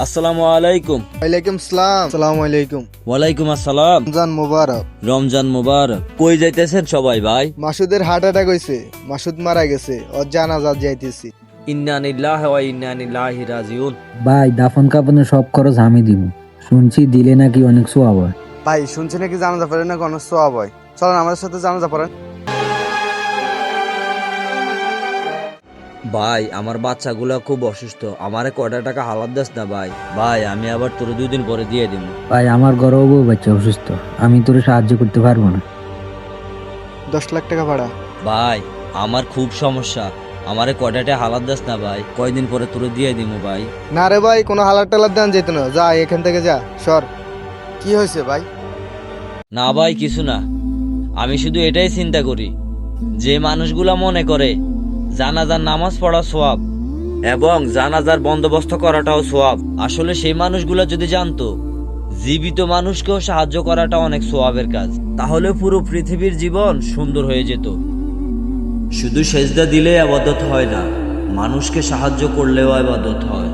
আসসালামু আলাইকুম। ওয়ালাইকুম সালাম। আসসালামু আলাইকুম। ওয়ালাইকুম আসসালাম। রমজান মুবারক। রমজান মুবারক। কই যাইতেছেন সবাই ভাই? মাসুদের হার্ট অ্যাটাক হইছে, মাসুদ মারা গেছে, ওর জানাজা যাইতেছি। ইন্না লিল্লাহি ওয়া ইন্না ইলাইহি রাজিউন। ভাই দাফন কাফনের সব খরচ আমি দিব। শুনছি দিলে নাকি অনেক সোয়াব হয়। ভাই শুনছি নাকি জানাজা পড়েন না কোনো সোয়াব হয়। চলেন আমাদের সাথে জানাজা পড়েন। ভাই আমার বাচ্চাগুলা খুব অসুস্থ, আমারে কয়টা টাকা হালাত দাস না ভাই। ভাই আমি আবার তোর 2 দিন পরে দিয়ে দিব। ভাই আমার ঘরেও বউ বাচ্চা অসুস্থ, আমি তোরে সাহায্য করতে পারবো না। 10 লাখ টাকা ভাড়া। ভাই আমার খুব সমস্যা, আমারে কয়টা টাকা হালাত দাস না ভাই, কয়দিন পরে তোরে দিয়ে দিব ভাই। না রে ভাই, কোনো হালার টালার দেন যেত না, যা এখান থেকে যা, সর। কি হয়েছে ভাই? না ভাই কিছু না, আমি শুধু এটাই চিন্তা করি যে মানুষগুলা মনে করে জানাজার নামাজ পড়া সোয়াব এবং জানাজার বন্দোবস্ত করাটাও সোয়াব, আসলে সেই মানুষগুলা যদি জানতো জীবিত মানুষকেও সাহায্য করাটা অনেক সোয়াবের কাজ, তাহলে পুরো পৃথিবীর জীবন সুন্দর হয়ে যেত। শুধু সেজদা দিলে আবাদত হয় না, মানুষকে সাহায্য করলেও আবাদত হয়।